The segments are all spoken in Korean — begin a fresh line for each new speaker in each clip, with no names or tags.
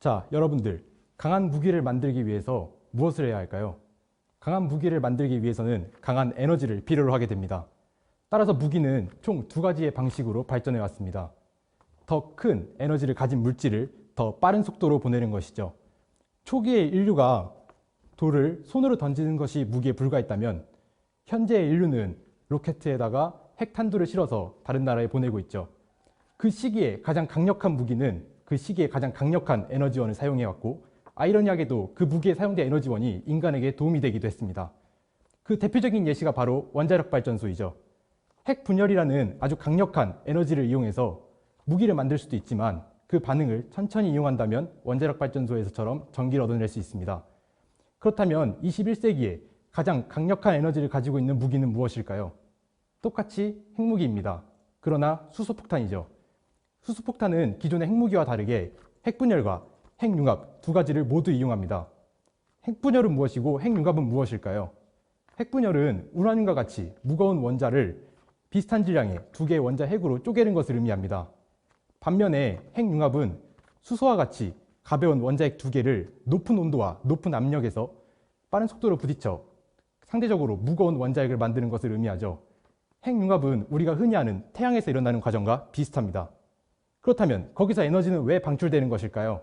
자, 여러분들, 강한 무기를 만들기 위해서 무엇을 해야 할까요? 강한 무기를 만들기 위해서는 강한 에너지를 필요로 하게 됩니다. 따라서 무기는 총 두 가지의 방식으로 발전해 왔습니다. 더 큰 에너지를 가진 물질을 더 빠른 속도로 보내는 것이죠. 초기에 인류가 돌을 손으로 던지는 것이 무기에 불과했다면 현재의 인류는 로켓에다가 핵탄두를 실어서 다른 나라에 보내고 있죠. 그 시기에 가장 강력한 무기는 그 시기에 가장 강력한 에너지원을 사용해왔고, 아이러니하게도 그 무기에 사용된 에너지원이 인간에게 도움이 되기도 했습니다. 그 대표적인 예시가 바로 원자력 발전소이죠. 핵 분열이라는 아주 강력한 에너지를 이용해서 무기를 만들 수도 있지만 그 반응을 천천히 이용한다면 원자력 발전소에서처럼 전기를 얻어낼 수 있습니다. 그렇다면 21세기에 가장 강력한 에너지를 가지고 있는 무기는 무엇일까요? 똑같이 핵무기입니다. 그러나 수소폭탄이죠. 수소폭탄은 기존의 핵무기와 다르게 핵분열과 핵융합 두 가지를 모두 이용합니다. 핵분열은 무엇이고 핵융합은 무엇일까요? 핵분열은 우라늄과 같이 무거운 원자를 비슷한 질량의 두 개의 원자 핵으로 쪼개는 것을 의미합니다. 반면에 핵융합은 수소와 같이 가벼운 원자핵 두 개를 높은 온도와 높은 압력에서 빠른 속도로 부딪혀 상대적으로 무거운 원자핵을 만드는 것을 의미하죠. 핵융합은 우리가 흔히 아는 태양에서 일어나는 과정과 비슷합니다. 그렇다면 거기서 에너지는 왜 방출되는 것일까요?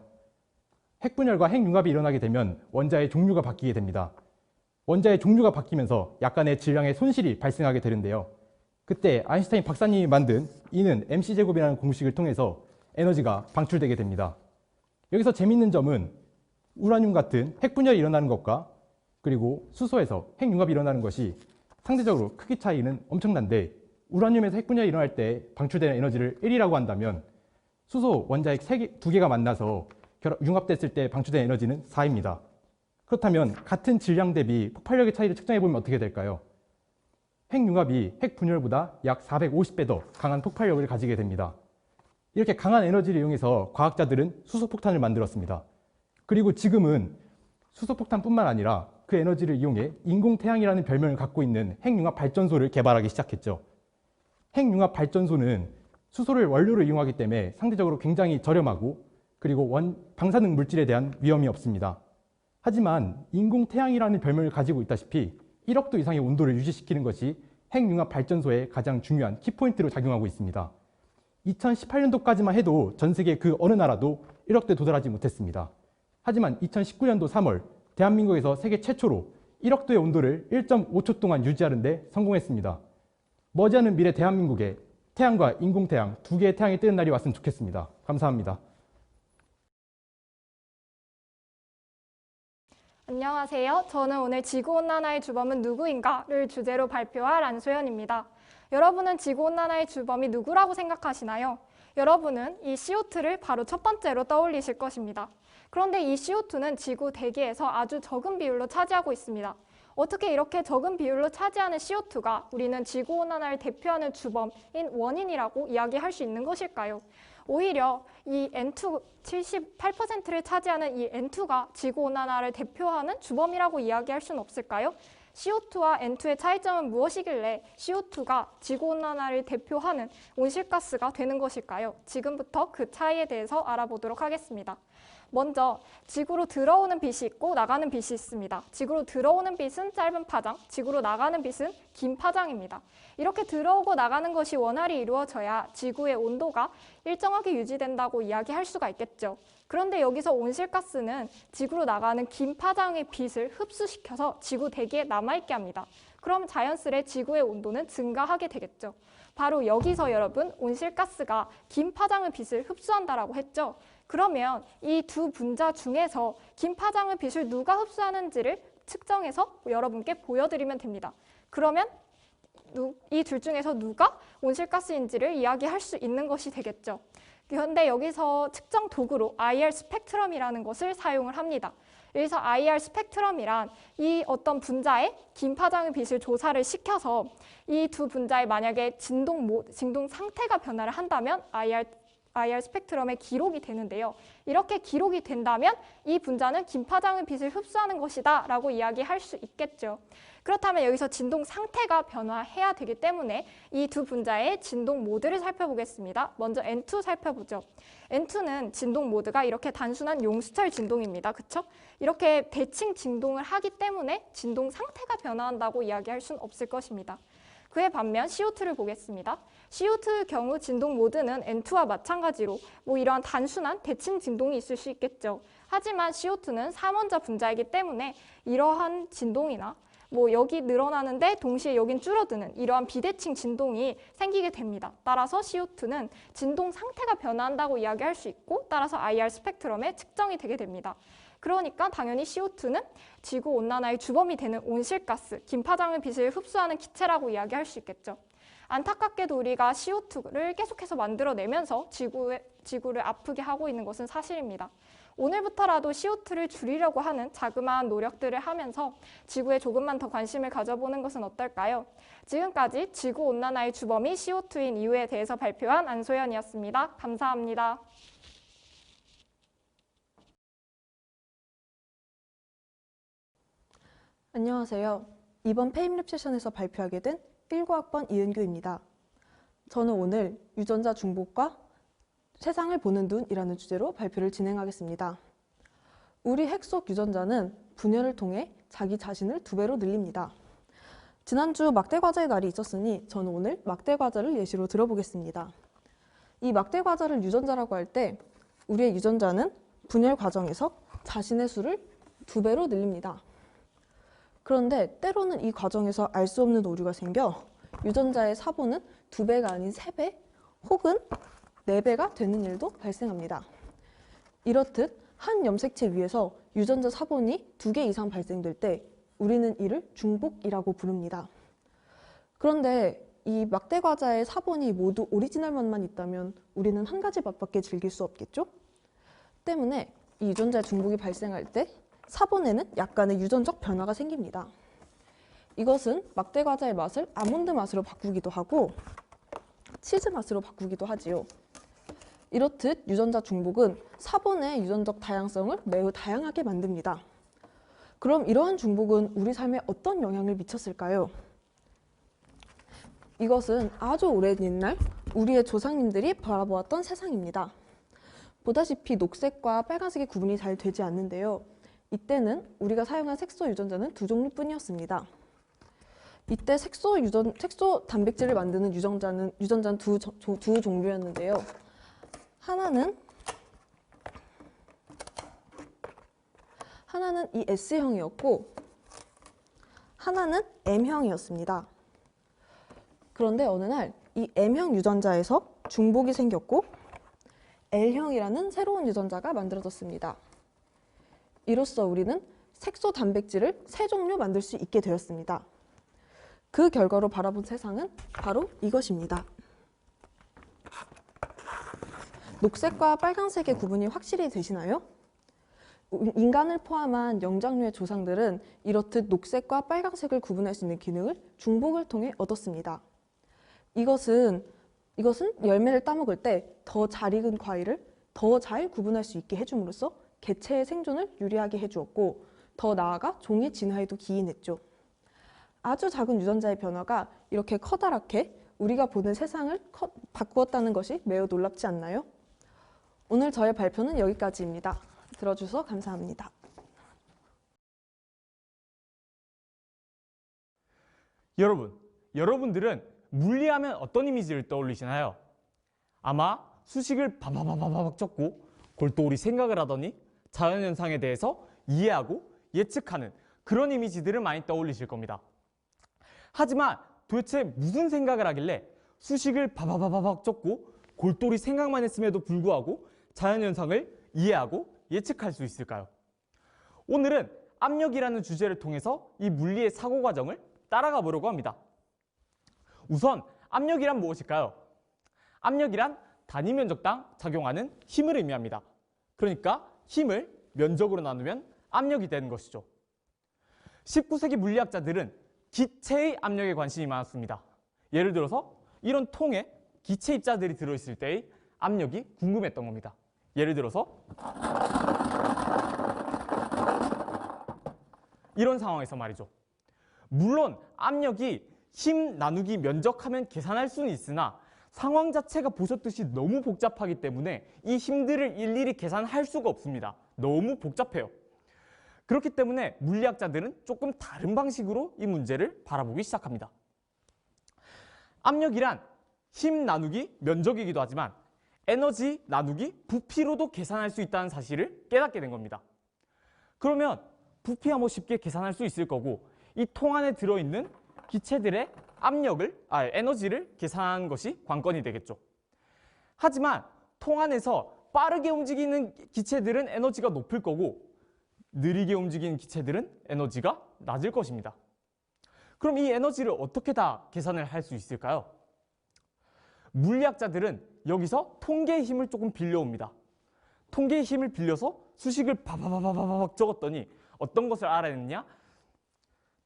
핵분열과 핵융합이 일어나게 되면 원자의 종류가 바뀌게 됩니다. 원자의 종류가 바뀌면서 약간의 질량의 손실이 발생하게 되는데요. 그때 아인슈타인 박사님이 만든 E는 mc제곱이라는 공식을 통해서 에너지가 방출되게 됩니다. 여기서 재미있는 점은 우라늄 같은 핵분열이 일어나는 것과 그리고 수소에서 핵융합이 일어나는 것이 상대적으로 크기 차이는 엄청난데, 우라늄에서 핵분열이 일어날 때 방출되는 에너지를 1이라고 한다면 수소 원자핵 두 개가 만나서 융합됐을 때 방출된 에너지는 4입니다. 그렇다면 같은 질량 대비 폭발력의 차이를 측정해보면 어떻게 될까요? 핵융합이 핵분열보다 약 450배 더 강한 폭발력을 가지게 됩니다. 이렇게 강한 에너지를 이용해서 과학자들은 수소폭탄을 만들었습니다. 그리고 지금은 수소폭탄뿐만 아니라 그 에너지를 이용해 인공태양이라는 별명을 갖고 있는 핵융합 발전소를 개발하기 시작했죠. 핵융합 발전소는 수소를 원료로 이용하기 때문에 상대적으로 굉장히 저렴하고 그리고 방사능 물질에 대한 위험이 없습니다. 하지만 인공태양이라는 별명을 가지고 있다시피 1억 도 이상의 온도를 유지시키는 것이 핵융합 발전소의 가장 중요한 키포인트로 작용하고 있습니다. 2018년도까지만 해도 전 세계 그 어느 나라도 1억 도에 도달하지 못했습니다. 하지만 2019년도 3월 대한민국에서 세계 최초로 1억 도의 온도를 1.5초 동안 유지하는 데 성공했습니다. 머지않은 미래 대한민국에 태양과 인공태양 두 개의 태양이 뜨는 날이 왔으면 좋겠습니다. 감사합니다.
안녕하세요. 저는 오늘 지구온난화의 주범은 누구인가를 주제로 발표할 안소연입니다. 여러분은 지구온난화의 주범이 누구라고 생각하시나요? 여러분은 이 CO2를 바로 첫 번째로 떠올리실 것입니다. 그런데 이 CO2는 지구 대기에서 아주 적은 비율로 차지하고 있습니다. 어떻게 이렇게 적은 비율로 차지하는 CO2가 우리는 지구온난화를 대표하는 주범인 원인이라고 이야기할 수 있는 것일까요? 오히려 이 N2, 78%를 차지하는 이 N2가 지구온난화를 대표하는 주범이라고 이야기할 수는 없을까요? CO2와 N2의 차이점은 무엇이길래 CO2가 지구온난화를 대표하는 온실가스가 되는 것일까요? 지금부터 그 차이에 대해서 알아보도록 하겠습니다. 먼저 지구로 들어오는 빛이 있고 나가는 빛이 있습니다. 지구로 들어오는 빛은 짧은 파장, 지구로 나가는 빛은 긴 파장입니다. 이렇게 들어오고 나가는 것이 원활히 이루어져야 지구의 온도가 일정하게 유지된다고 이야기할 수가 있겠죠. 그런데 여기서 온실가스는 지구로 나가는 긴 파장의 빛을 흡수시켜서 지구 대기에 남아있게 합니다. 그럼 자연스레 지구의 온도는 증가하게 되겠죠. 바로 여기서 여러분, 온실가스가 긴 파장의 빛을 흡수한다라고 했죠. 그러면 이 두 분자 중에서 긴 파장의 빛을 누가 흡수하는지를 측정해서 여러분께 보여드리면 됩니다. 그러면 이 둘 중에서 누가 온실가스인지를 이야기할 수 있는 것이 되겠죠. 그런데 여기서 측정 도구로 IR 스펙트럼이라는 것을 사용을 합니다. 여기서 IR 스펙트럼이란 이 어떤 분자의 긴 파장의 빛을 조사를 시켜서 이 두 분자의 만약에 진동 상태가 변화를 한다면 IR IR 스펙트럼에 기록이 되는데요. 이렇게 기록이 된다면 이 분자는 긴파장의 빛을 흡수하는 것이다 라고 이야기할 수 있겠죠. 그렇다면 여기서 진동 상태가 변화해야 되기 때문에 이 두 분자의 진동 모드를 살펴보겠습니다. 먼저 N2 살펴보죠. N2는 진동 모드가 이렇게 단순한 용수철 진동입니다. 그쵸? 이렇게 대칭 진동을 하기 때문에 진동 상태가 변화한다고 이야기할 수는 없을 것입니다. 그에 반면 CO2를 보겠습니다. CO2의 경우 진동 모드는 N2와 마찬가지로 이러한 단순한 대칭 진동이 있을 수 있겠죠. 하지만 CO2는 삼원자 분자이기 때문에 이러한 진동이나 여기 늘어나는데 동시에 여긴 줄어드는 이러한 비대칭 진동이 생기게 됩니다. 따라서 CO2는 진동 상태가 변화한다고 이야기할 수 있고 따라서 IR 스펙트럼에 측정이 되게 됩니다. 그러니까 당연히 CO2는 지구온난화의 주범이 되는 온실가스, 긴파장의 빛을 흡수하는 기체라고 이야기할 수 있겠죠. 안타깝게도 우리가 CO2를 계속해서 만들어내면서 지구를 아프게 하고 있는 것은 사실입니다. 오늘부터라도 CO2를 줄이려고 하는 자그마한 노력들을 하면서 지구에 조금만 더 관심을 가져보는 것은 어떨까요? 지금까지 지구온난화의 주범이 CO2인 이유에 대해서 발표한 안소연이었습니다. 감사합니다.
안녕하세요. 이번 페임랩 세션에서 발표하게 된 19학번 이은규입니다. 저는 오늘 유전자 중복과 세상을 보는 눈이라는 주제로 발표를 진행하겠습니다. 우리 핵 속 유전자는 분열을 통해 자기 자신을 2배로 늘립니다. 지난주 막대과자의 날이 있었으니 저는 오늘 막대과자를 예시로 들어보겠습니다. 이 막대과자를 유전자라고 할 때 우리의 유전자는 분열 과정에서 자신의 수를 2배로 늘립니다. 그런데 때로는 이 과정에서 알 수 없는 오류가 생겨 유전자의 사본은 2배가 아닌 3배 혹은 4배가 되는 일도 발생합니다. 이렇듯 한 염색체 위에서 유전자 사본이 2개 이상 발생될 때 우리는 이를 중복이라고 부릅니다. 그런데 이 막대과자의 사본이 모두 오리지널 맛만 있다면 우리는 한 가지 맛밖에 즐길 수 없겠죠? 때문에 이 유전자의 중복이 발생할 때 사본에는 약간의 유전적 변화가 생깁니다. 이것은 막대과자의 맛을 아몬드 맛으로 바꾸기도 하고 치즈 맛으로 바꾸기도 하지요. 이렇듯 유전자 중복은 사본의 유전적 다양성을 매우 다양하게 만듭니다. 그럼 이러한 중복은 우리 삶에 어떤 영향을 미쳤을까요? 이것은 아주 오랜 옛날 우리의 조상님들이 바라보았던 세상입니다. 보다시피 녹색과 빨간색의 구분이 잘 되지 않는데요. 이때는 우리가 사용한 색소 유전자는 2종류뿐이었습니다. 이때 색소 단백질을 만드는 유전자는 두 종류였는데요. 하나는 이 S형이었고 하나는 M형이었습니다. 그런데 어느 날 이 M형 유전자에서 중복이 생겼고 L형이라는 새로운 유전자가 만들어졌습니다. 이로써 우리는 색소 단백질을 3종류 만들 수 있게 되었습니다. 그 결과로 바라본 세상은 바로 이것입니다. 녹색과 빨간색의 구분이 확실히 되시나요? 인간을 포함한 영장류의 조상들은 이렇듯 녹색과 빨간색을 구분할 수 있는 기능을 중복을 통해 얻었습니다. 이것은 열매를 따먹을 때 더 잘 익은 과일을 더 잘 구분할 수 있게 해줌으로써 개체의 생존을 유리하게 해주었고 더 나아가 종의 진화에도 기인했죠. 아주 작은 유전자의 변화가 이렇게 커다랗게 우리가 보는 세상을 바꾸었다는 것이 매우 놀랍지 않나요? 오늘 저의 발표는 여기까지입니다. 들어주셔서 감사합니다.
여러분들은 물리하면 어떤 이미지를 떠올리시나요? 아마 수식을 바바바바박 적고 골똘히 생각을 하더니 자연현상에 대해서 이해하고 예측하는 그런 이미지들을 많이 떠올리실 겁니다. 하지만 도대체 무슨 생각을 하길래 수식을 바바바바박 적고 골똘히 생각만 했음에도 불구하고 자연현상을 이해하고 예측할 수 있을까요? 오늘은 압력이라는 주제를 통해서 이 물리의 사고 과정을 따라가 보려고 합니다. 우선 압력이란 무엇일까요? 압력이란 단위 면적당 작용하는 힘을 의미합니다. 그러니까 힘을 면적으로 나누면 압력이 되는 것이죠. 19세기 물리학자들은 기체의 압력에 관심이 많았습니다. 예를 들어서 이런 통에 기체 입자들이 들어있을 때의 압력이 궁금했던 겁니다. 예를 들어서 이런 상황에서 말이죠. 물론 압력이 힘 나누기 면적하면 계산할 수는 있으나 상황 자체가 보셨듯이 너무 복잡하기 때문에 이 힘들을 일일이 계산할 수가 없습니다. 너무 복잡해요. 그렇기 때문에 물리학자들은 조금 다른 방식으로 이 문제를 바라보기 시작합니다. 압력이란 힘 나누기 면적이기도 하지만 에너지 나누기 부피로도 계산할 수 있다는 사실을 깨닫게 된 겁니다. 그러면 부피야 뭐 쉽게 계산할 수 있을 거고 이 통 안에 들어있는 기체들의 에너지를 계산하는 것이 관건이 되겠죠. 하지만 통 안에서 빠르게 움직이는 기체들은 에너지가 높을 거고 느리게 움직이는 기체들은 에너지가 낮을 것입니다. 그럼 이 에너지를 어떻게 다 계산을 할 수 있을까요? 물리학자들은 여기서 통계의 힘을 조금 빌려옵니다. 통계의 힘을 빌려서 수식을 바바바바바박 적었더니 어떤 것을 알아냈냐?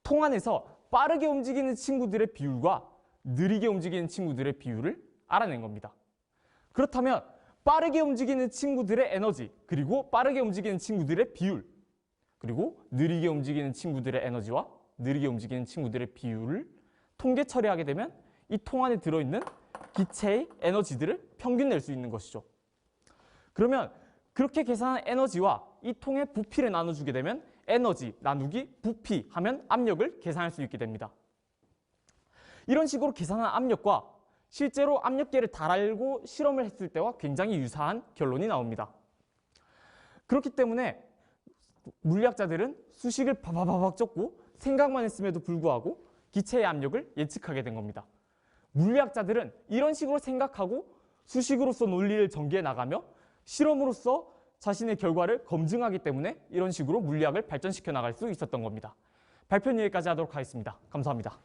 통 안에서 빠르게 움직이는 친구들의 비율과 느리게 움직이는 친구들의 비율을 알아낸 겁니다. 그렇다면 빠르게 움직이는 친구들의 에너지, 그리고 빠르게 움직이는 친구들의 비율, 그리고 느리게 움직이는 친구들의 에너지와 느리게 움직이는 친구들의 비율을 통계 처리하게 되면 이 통 안에 들어있는 기체의 에너지들을 평균 낼 수 있는 것이죠. 그러면 그렇게 계산한 에너지와 이 통의 부피를 나눠주게 되면 에너지 나누기 부피 하면 압력을 계산할 수 있게 됩니다. 이런 식으로 계산한 압력과 실제로 압력계를 달고 실험을 했을 때와 굉장히 유사한 결론이 나옵니다. 그렇기 때문에 물리학자들은 수식을 바바바박 적고 생각만 했음에도 불구하고 기체의 압력을 예측하게 된 겁니다. 물리학자들은 이런 식으로 생각하고 수식으로서 논리를 전개해 나가며 실험으로서 자신의 결과를 검증하기 때문에 이런 식으로 물리학을 발전시켜 나갈 수 있었던 겁니다. 발표는 여기까지 하도록 하겠습니다. 감사합니다.